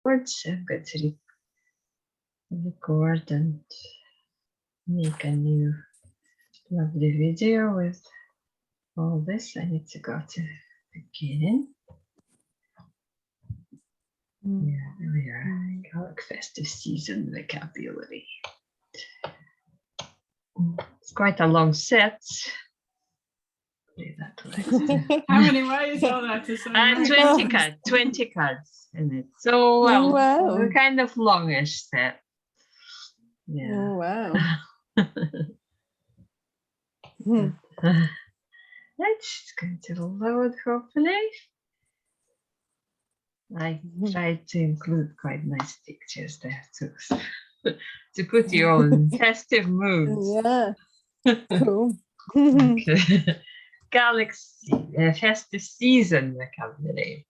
words. I'm going to record and make a new lovely video with all this. I need to go to beginning. Yeah, there we are. Gaelic festive season vocabulary. It's quite a long set. How many ways are there to say? 20 cards in it. So, well, wow. kind of longish set. Yeah. Oh, wow. It's going to load, hopefully. I tried to include quite nice pictures there too, to put you all in festive moods. Yeah. Cool. Okay. Gaelic festive season vocabulary.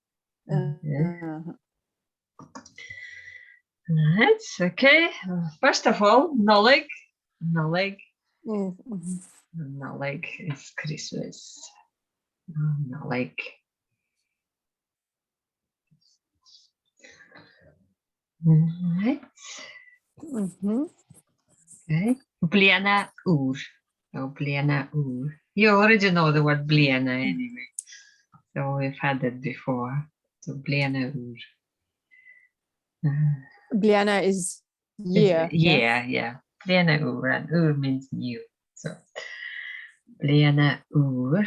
Right, okay. First of all, Nolig. Nolig. Nolig is Christmas. Nolig. Right. Okay. Bliana oer. So bliana oer. You already know the word bliana anyway. So we've had it before. So bliana oer. Bliana is year. Yeah. Bliana oer, and oer means new. So bliana oer.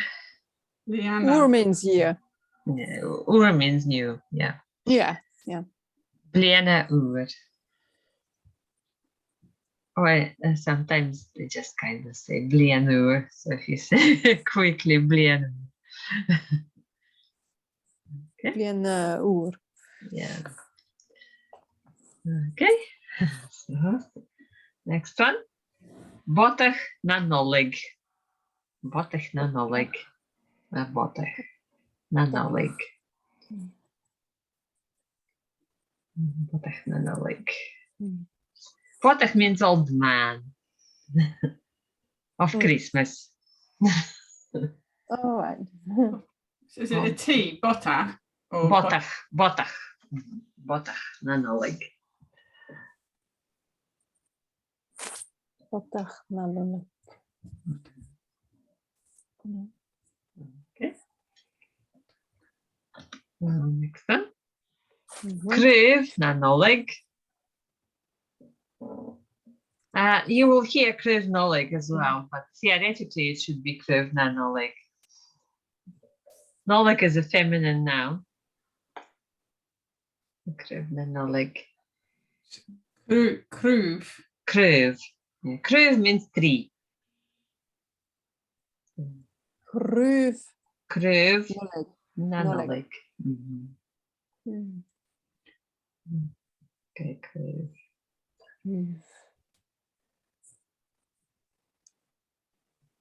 Ur means year. Yeah, oer means new. Yeah. Yeah. Bliana oer. Or sometimes they just kind of say blian oer. So if you say quickly blian oer. Okay. Bliana ur. Yeah. Okay. So next one. Botach na nolig. Botach na nolig. Botach na nolig. Botach na nolig. Botach means old man of Christmas. All right. Is it a T, botach? Or Botach na nolig. Botach na nolig. Okay. Next one. Kruv na nolig. You will hear Kruv nolig as well, but theoretically it should be Kruv na nolig. Nolig is a feminine noun. Kruv na nolig. Kruv. Kruv. Yeah. Kruv means tree. Kruv. Kruv na Nolig. nolig. Okay, kruv.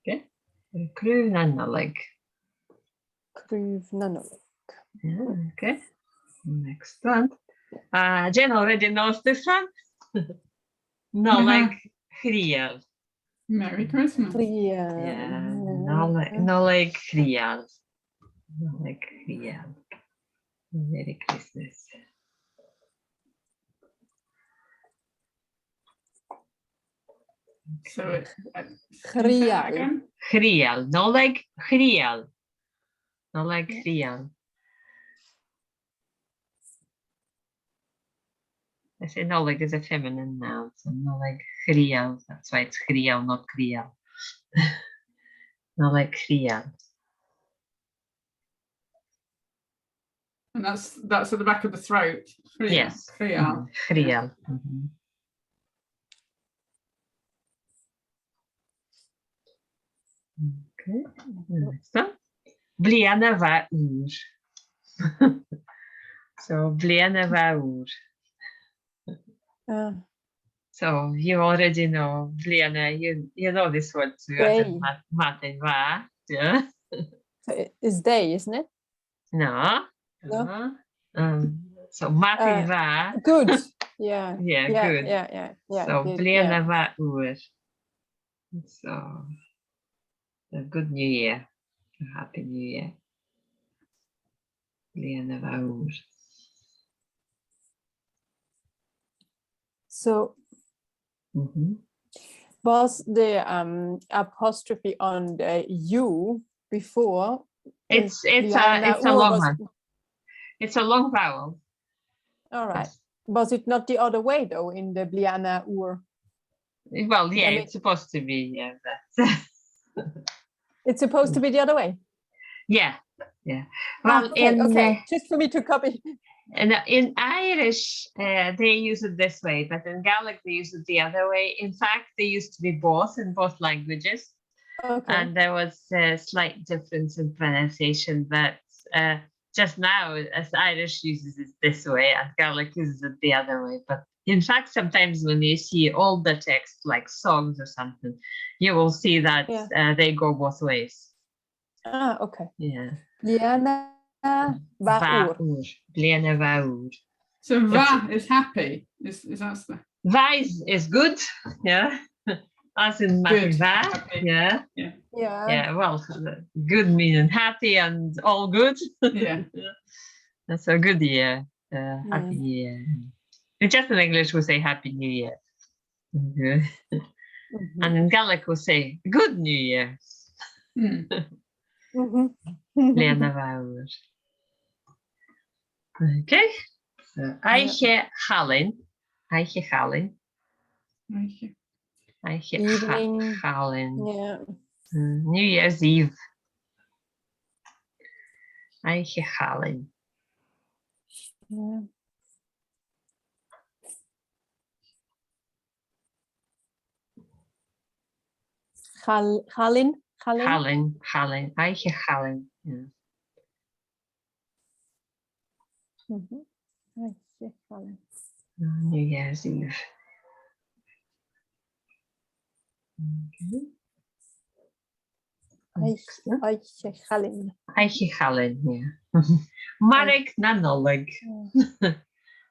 Okay. Kruv na nolig. Kruv na nolig. Yeah, okay. Next one. Jen already knows this one. Nolig Griel. Merry Christmas. Yeah. Nolig Griel. Nolig Griel. Merry Christmas. So it's Griel. Griel. Nolig Griel. Nolig Griel. I say nolig is a feminine noun, so nolig Griel. That's why it's Griel, not Griel. Nolig Griel. And that's at the back of the throat. Yes. Griel. Griel. Okay. Next one. Bliana va oer. So bliana va oer. So you already know bliana. You know this word too. Martin va. Yeah. So it's day, isn't it? No. So Martin va. Good. Yeah. Good. Yeah. So bliana va oer. So a good New Year. A Happy New Year. Bliana va oer. So was the apostrophe on the U before? It's Liana a Ur long was- one. It's a long vowel. All right. Yes. Was it not the other way though in the Bliana Ur? Well, yeah, I mean- it's supposed to be. Yeah, but It's supposed to be the other way. yeah, yeah. Well, Okay. Just for me to copy. in Irish, they use it this way, but in Gaelic, they use it the other way. In fact, they used to be both in both languages. Okay. And there was a slight difference in pronunciation, but just now, as Irish uses it this way, and Gaelic uses it the other way. But in fact, sometimes when you see older text, like songs or something, you will see that they go both ways. Ah, okay. Yeah. Bliana Vaur. Vaur. Bliana vaur. So va is happy. Is that the Va is good, yeah. As in Good, va, happy. yeah. Yeah. Yeah, well, good meaning happy and all good. Yeah. That's a good year. Happy year. Just in English, we say Happy New Year. Okay. And in Gaelic, we say Good New Year. Lena Vaur. Okay. So, Aiche Chalin. Aiche Chalin. Thank you. Aiche Evening. Chalin. Yeah. New Year's Eve. Aiche Chalin. Yeah. Chalin. Chalin. Aiche Chalin. Yeah. Chalin. New Year's Eve. Aiche Chalin. Aiche Chalin, yeah. Marek Nanolig.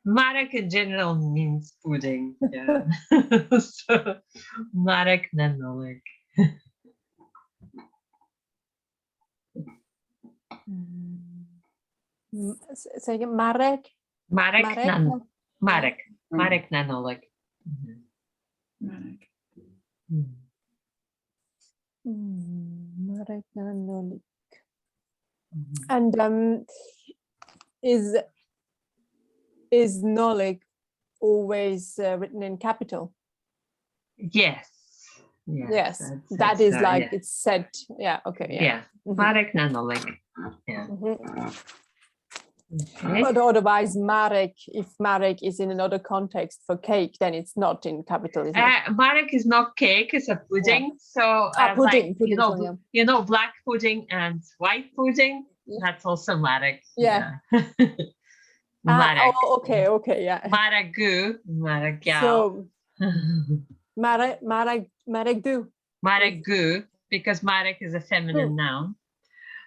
Marek in general means pudding. Yeah. So Marek Nanolig. Say again, Marek. Marek Marek. Nanolig. Manic. Marek Nanolik. And is Nolik always written in capital? Yes. Yes, that is like it's said. Yeah. Okay. Yeah. Marek Nanolig. Yeah. Okay. But otherwise, Marek, if Marek is in another context for cake, then it's not in capital, isn't it? Marek is not cake; it's a pudding. So, pudding, like, you know, black pudding and white pudding. That's also Marek. Yeah. Marek. Oh, okay, yeah. Maragu, Maragal. So Marek do. Marek gu, because Marek is a feminine noun.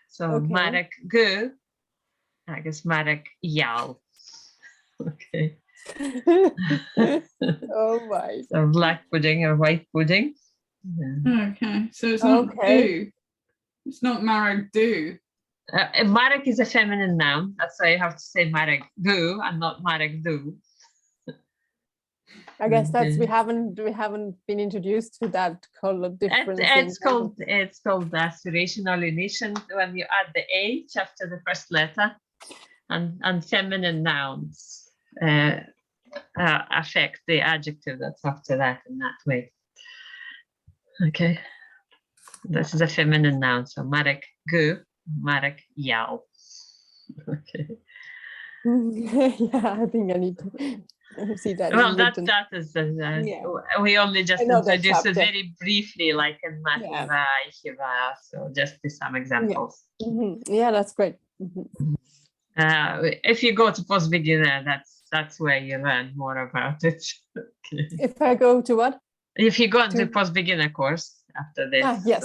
So Marek gu, I guess Marek yal. Okay. Oh my. So black pudding or white pudding. Yeah. Okay, so it's not do. It's not Marek do. Marek is a feminine noun. That's why you have to say Marek gu and not Marek do. I guess that's we haven't been introduced to that color difference. It's called aspiration or lunation when you add the H after the first letter, and feminine nouns affect the adjective that's after that in that way. Okay, this is a feminine noun, so Marek gu, Marek yal. Okay. Yeah, I think I need to see that. Well, that is we only just introduced it very briefly, like in Mativa, Ichiva, so just some examples. Yeah, that's great. If you go to post beginner, that's where you learn more about it. Okay. If I go to what? If you go into post beginner course after this, yes.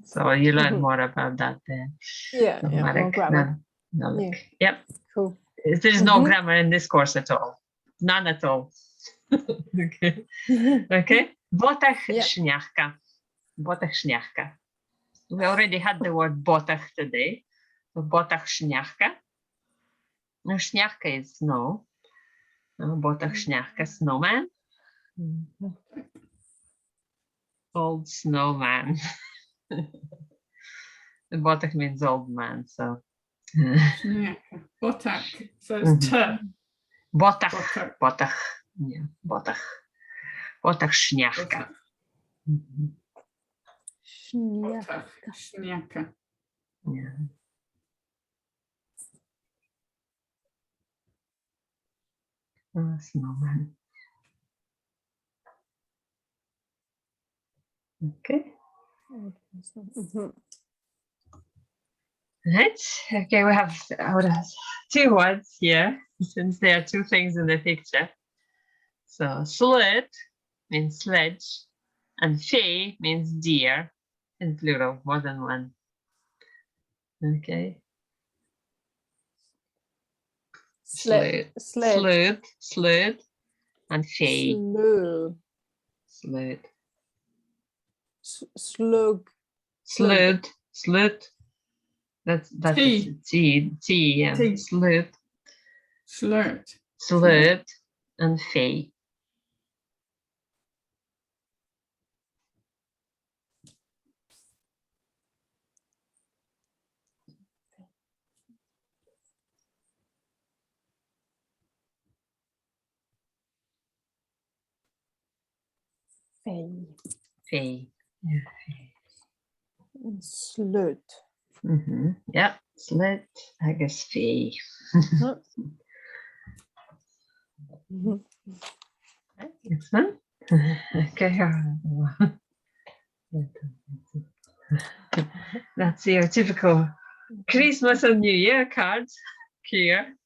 So you learn more about that there. Yeah, more grammar. Yep. Cool. There is no grammar in this course at all. None at all. Okay. Okay. Botach śniachka. Botach śniachka. We already had the word botach today. So botach śniachka. No, śniachka is snow. Botach snjaka, snowman. Old snowman. And Botach means old man, so. Sneaka. Botak. So it's t. Botach, Botak. Botach, yeah, Botach. Botach snjaka. Botak. Botak. Sneaka. Yeah. Snowman. Okay. Right. Okay, we have two words here, since there are two things in the picture. So sled means sledge, and fee means deer, in plural, more than one. Okay. Sled, and fee. Sled. Slug. Sled. That's T. T, yeah. T. Sled. Slurd. And fee. Fee. Yeah. Slut. Yeah, sled, I guess fee. Excellent. Okay. That's your typical Christmas and New Year cards here.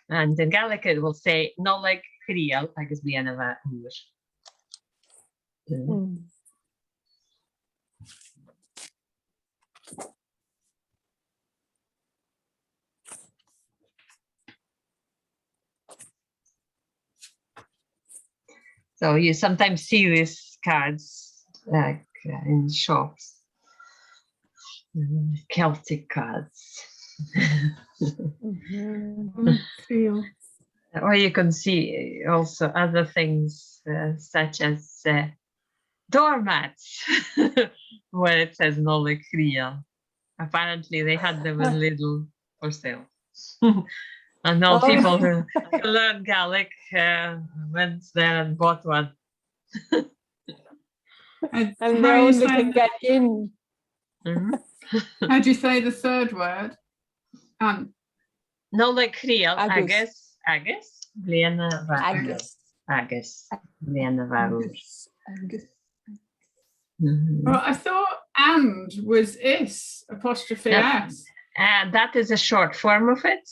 And in Gaelic it will say no like Kriel, I guess bien of English. So you sometimes see these cards like in shops. Celtic cards. Feel. Or you can see also other things such as doormats, where it says Nolle Kriel. Apparently they had them in Lidl for sale. And all people who learn Gaelic went there and bought one. And they only can get in. How do you say the third word? Nolle Kriel, Agus. Agus. Lena Agus. Agus. Lena Varur. Well, I thought and was is apostrophe s. And that is a short form of it.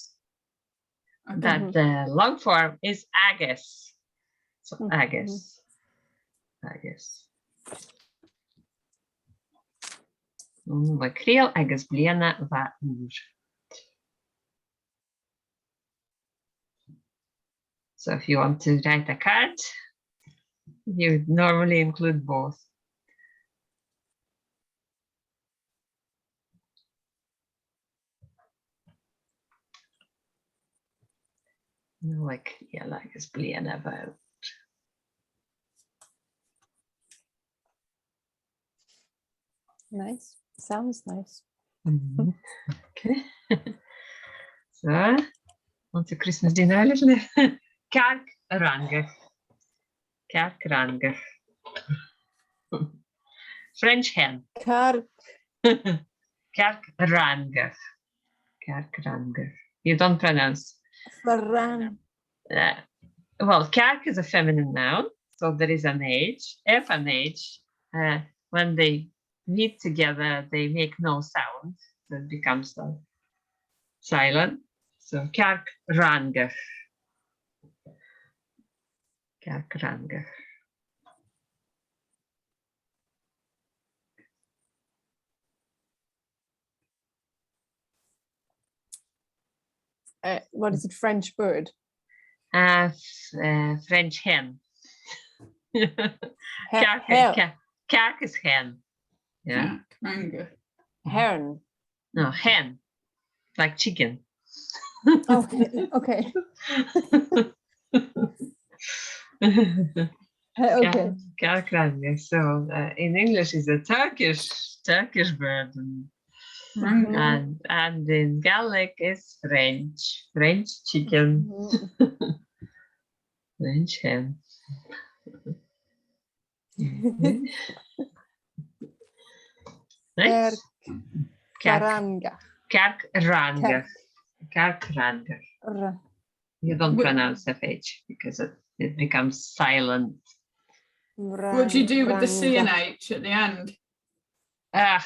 Okay. That the long form is Agus. So Agus. Agus. Nolle Kriel, Agus Lena Varur. So if you want to write a card, you normally include both. Like, yeah, like it's bleeding about. Nice. Sounds nice. Okay. So, on to Christmas dinner a little. Kerk Ranger. Kerk Ranger. French hen. Kerk. Kerk Ranger. Kerk Ranger. You don't pronounce. Ferran. Well, kerk is a feminine noun, so there is an age. If an age, when they meet together, they make no sound, so it becomes silent. So kerk Ranger. Kerk Ranger. What is it? French bird? French hen. Kerk is hen. Yeah. Heron. No, hen. Like chicken. Okay. Okay. Okay. Kerkranga. So in English, is a Turkish bird, Ranga. and in Gaelic is French chicken, French hen. Next, Karanga. Kerkranga. Kerkranga. You don't pronounce FH because it becomes silent. What do you do with the C and H at the end? Ugh.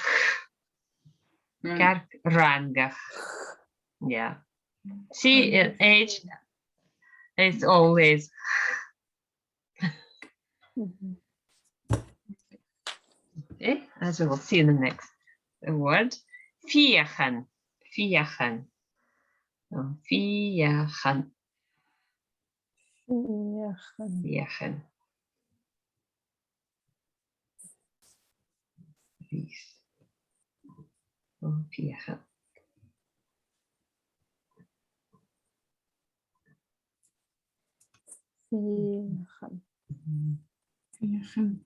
Right. Kerkranga. Yeah. C and H is always. Okay, as we will see in the next word. Viagen. Viagen. Oh, viagen. Viagen. Vies. Oh, viagen. Viagen.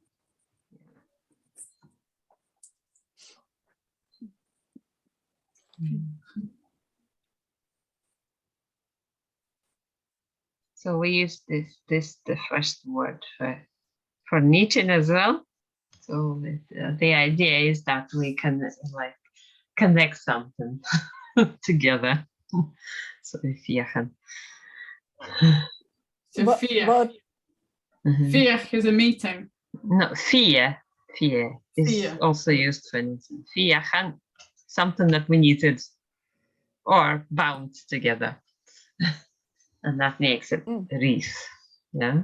So we use this the first word for Nietzsche as well. So the idea is that we can like connect something together. So viagen. So fear. Fear is a meeting. No, fear is Fear. also used for anything. Viagen, something that we needed or bound together. And that makes it a wreath. Yeah.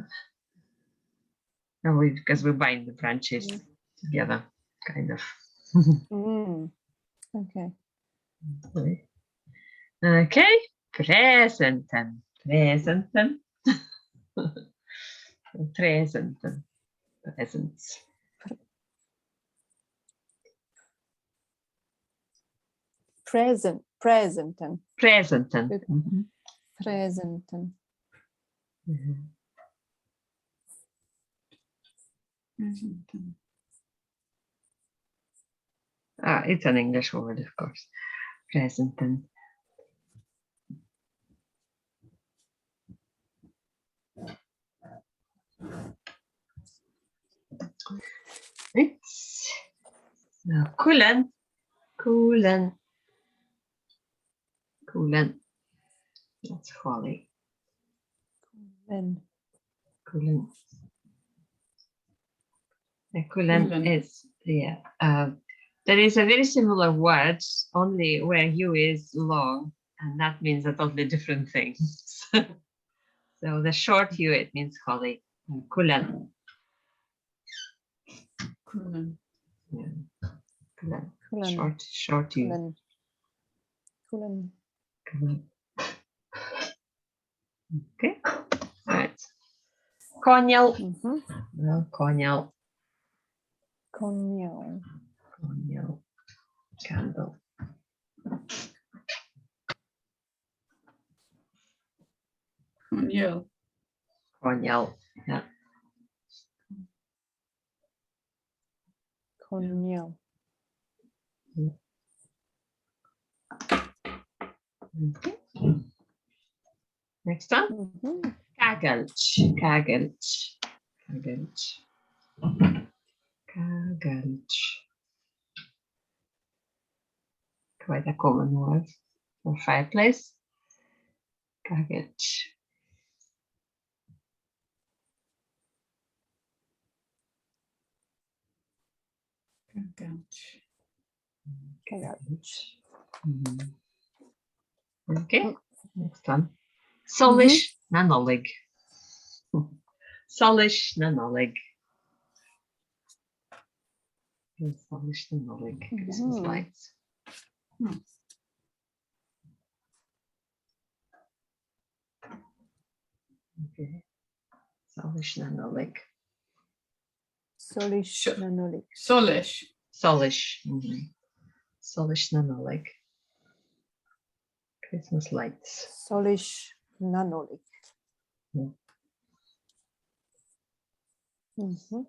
And because we bind the branches together, kind of. Okay. Okay. Presenten. Presenten. Presenten. Presents. Presenten. Presenten. Presenten. Presenten. It's an English word, of course. Presenten. It's coolen. Coolen. Coolen. That's holly. Coolen. Coolen is, yeah. There is a very similar word, only where U is long, and that means a totally different thing. So the short U, it means holly. Coolen. Coolen. Yeah. Coolen. Short U. Coolen. Coolen. Okay. Right. Konjal. No, konjal. Konjal. Konjal. Candle. Konjal. Konjal. Yeah. Konjal. Okay. Next one. Kagelch. Kagelch. Kagelch. Kagelch. Quite a common word for fireplace. Kagelch. Kagelch. Okay. Next one. Solish nanolig. Solish nanolig. Solish nanolig. Christmas lights. Okay. Solish nanolig. Solish nanolig. Solish. Solish. Solish nanolig. Christmas lights. Solish nanolig. Mhm.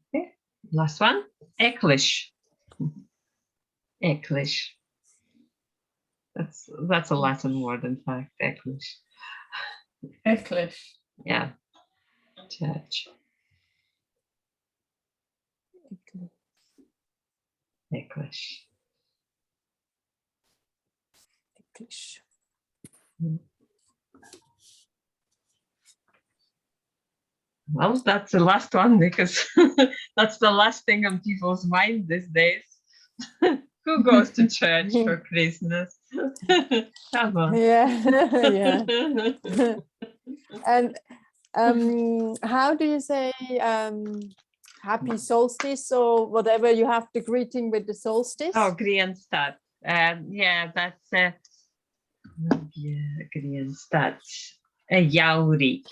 Okay. Last one, English. English. That's a Latin word, in fact, English. English. Yeah. Church. English. English. Well, that's the last one because that's the last thing on people's mind these days. Who goes to church for Christmas? Come on. Yeah, yeah. And how do you say happy solstice or whatever? You have the greeting with the solstice. Oh, Greenstad. Yeah, that's Greenstad. Jauri,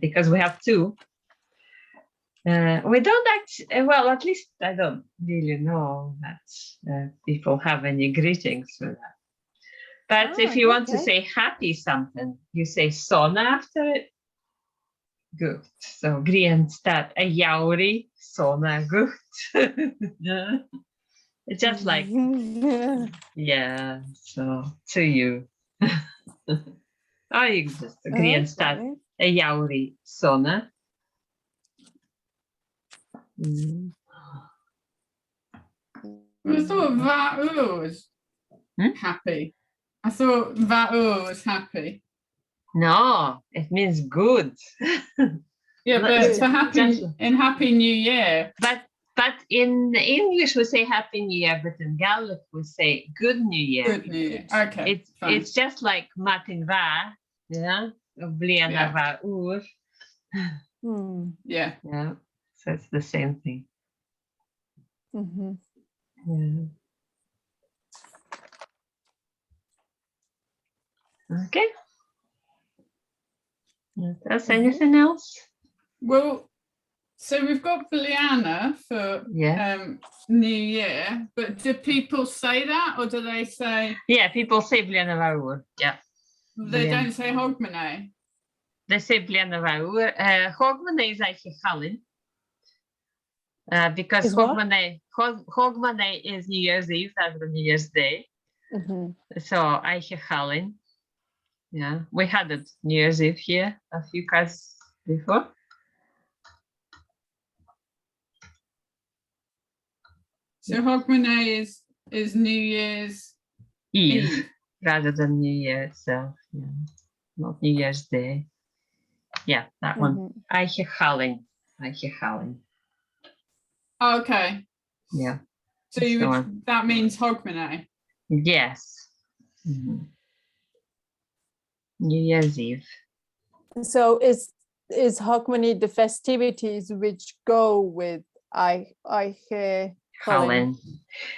because we have two. We don't actually, well, at least I don't really know that people have any greetings for that. But if you want to say happy something, you say son after it. Good. So Greenstad, Jauri, sona good. It's just like, yeah, so to you. You just Greenstad, Jauri, sona. I thought Va'u was happy. I thought Va'u was happy. No, it means good. Yeah, but for Happy New Year. But in English we say Happy New Year, but in Gaelic we say Good New Year. Good New Year. Okay. It's just like Matin Va, yeah, Bliana Va Ur. Yeah. Yeah. So it's the same thing. Mm-hmm. Yeah. Okay. Does anything else? Well, so we've got Bliana for New Year, but do people say that or do they say? Yeah, people say Bliana Va Ur. Yeah. They don't say Hogmanay. They say Bliana Va Ur. Hogmanay is actually Hallin. Because Hogmanay is New Year's Eve, that's the New Year's Day. So Eiche Hallin. Yeah, we had it New Year's Eve here a few years before. So Hogmanay is New Year's Eve rather than New Year itself. Yeah, not New Year's Day. Yeah, that one. Eiche Hallin. Eiche Hallin. Okay. Yeah. So that means Hogmanay. Yes. New Year's Eve. So is Hogmanay the festivities which go with Eiche Hallin?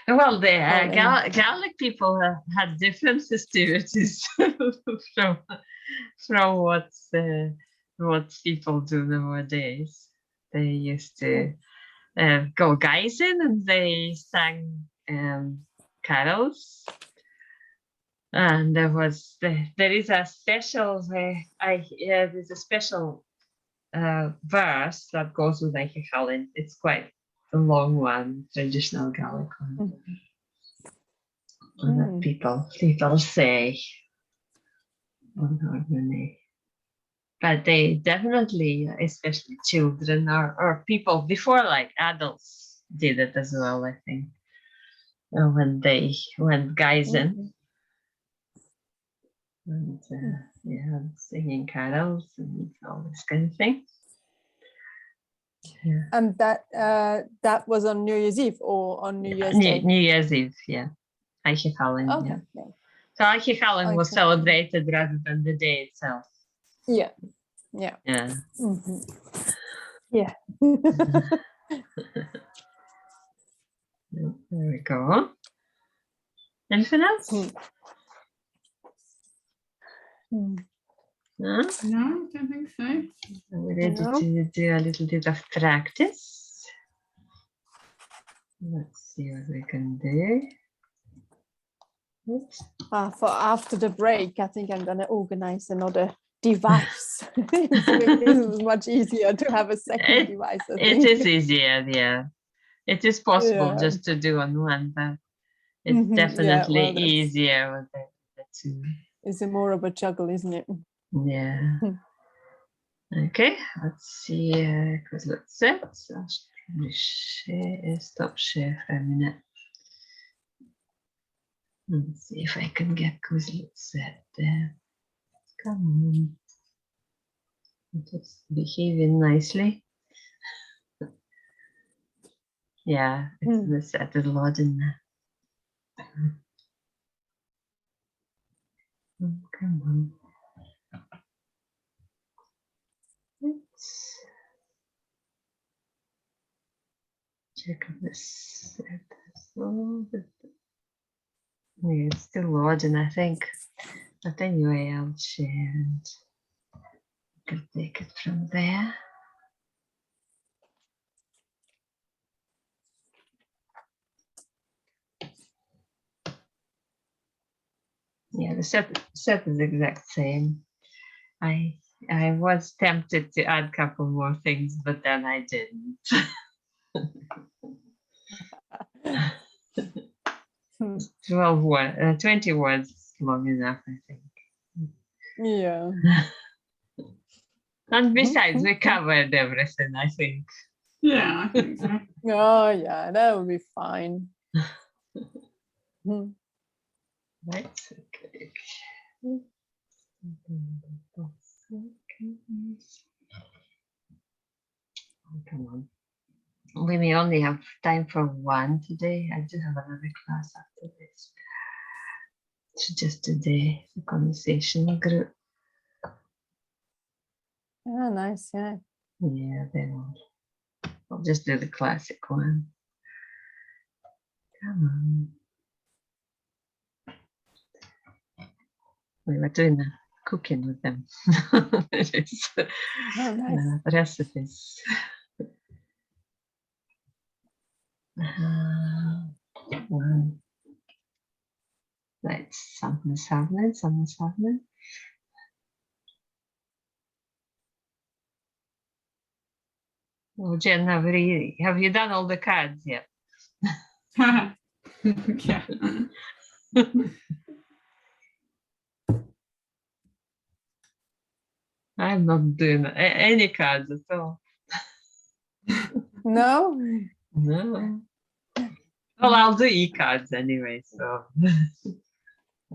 Well, the Gaelic people had different festivities from what people do nowadays. They used to go geizing and they sang carols. And there is a special there's a special verse that goes with Eiche Hallin. It's quite a long one, traditional Gaelic one. That people say on Hogmanay. But they definitely, especially children or people before, like adults, did it as well, I think. When they went geizing. And singing carols and all this kind of thing. Yeah. And that was on New Year's Eve or on New Year's Day? New Year's Eve, yeah. Eiche Hallin, okay. Yeah. So Eiche Hallin was celebrated rather than the day itself. Yeah. Yeah. Yeah. There we go. Anything else? No, I don't think so. We're ready to do a little bit of practice. Let's see what we can do. For after the break, I think I'm going to organize another device. It's much easier to have a second device. I It think. is easier, yeah. It is possible Yeah. just to do on one, but it's Yeah, definitely well, that's- easier with the two. It's more of a juggle, isn't it? Yeah. Hmm. Okay, let's see. Quizlet set. I'll share, stop share for a minute. Let's see if I can get Quizlet set there. Come on. It's behaving nicely. Yeah, it's the set is loading there. Oh, come on. Let's check this. Oh, yeah, it's still loading, I think. But anyway, I'll share and can take it from there. Yeah, the set is the exact same. I was tempted to add a couple more things, but then I didn't. 20 words is long enough, I think. Yeah. And besides, we covered everything, I think. Yeah, I think so. Oh, yeah, that would be fine. Hmm. Right. Okay. Come on. We may only have time for one today. I do have another class after this. It's just today, the conversation group. Yeah, nice. Yeah. Yeah, then I'll just do the classic one. Come on. We were doing the cooking with them. It's, Oh, nice. recipes. Right, something's happening, something's happening. Oh, Jen, have you done all the cards yet? Yeah. I'm not doing any cards at all. No? No. Well, I'll do e-cards anyway, so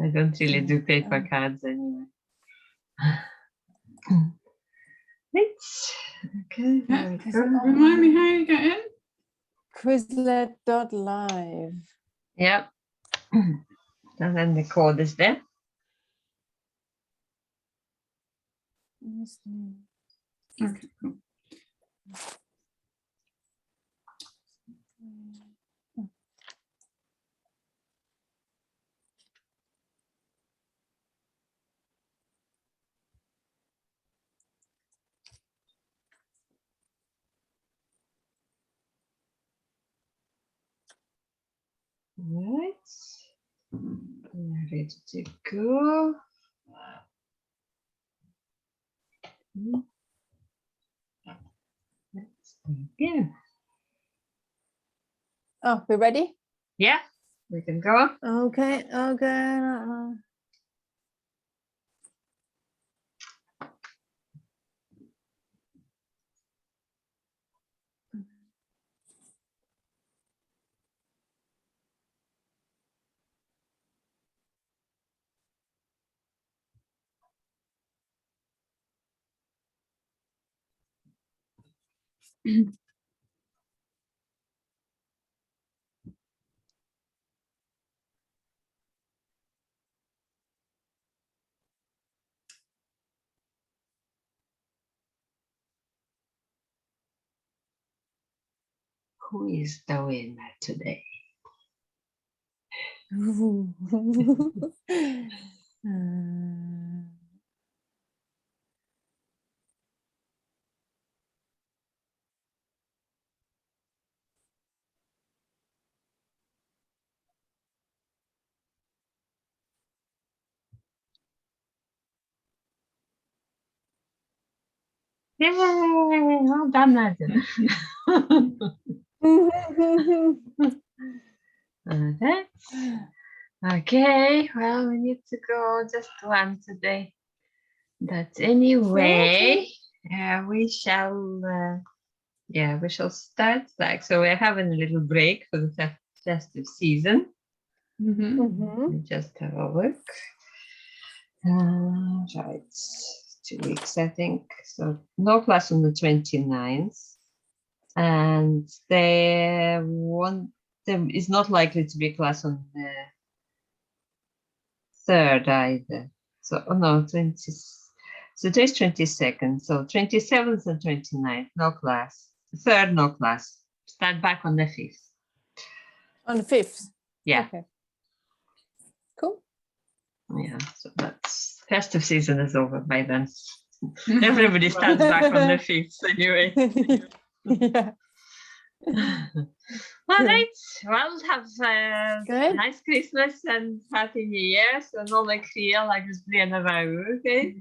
I don't really do paper cards anyway. Right. Okay, there we go. Remind me how you get in? Quizlet.live. Yep. And then the code is there. Okay, cool. Right. We're ready to go. Let's begin. Oh, we ready? Yeah, we can go. Okay, okay. Who is the winner today? Yay! Well done, Martin. Okay. Okay, well, we need to go just one today. But anyway, we shall start back. So we're having a little break for the festive season. We just have a look. Right, 2 weeks, I think. So no class on the 29th. And there is not likely to be a class on the 3rd either. So, oh no, 20. So today's 22nd. So 27th and 29th, no class. 3rd, no class. Start back on the 5th. On the 5th? Yeah. Okay. Cool. Yeah, so that's festive season is over by then. Everybody starts back on the 5th anyway. Yeah. All right. Well, have a Good. nice Christmas and Happy New Year. Så nå er Kria lages bli en av okay?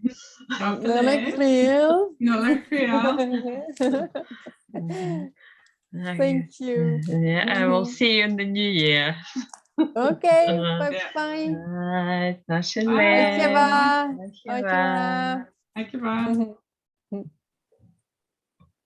Thank you. Yeah, I will see you in the new year. Okay, bye-bye. Right. Dankjewel. Dankjewel.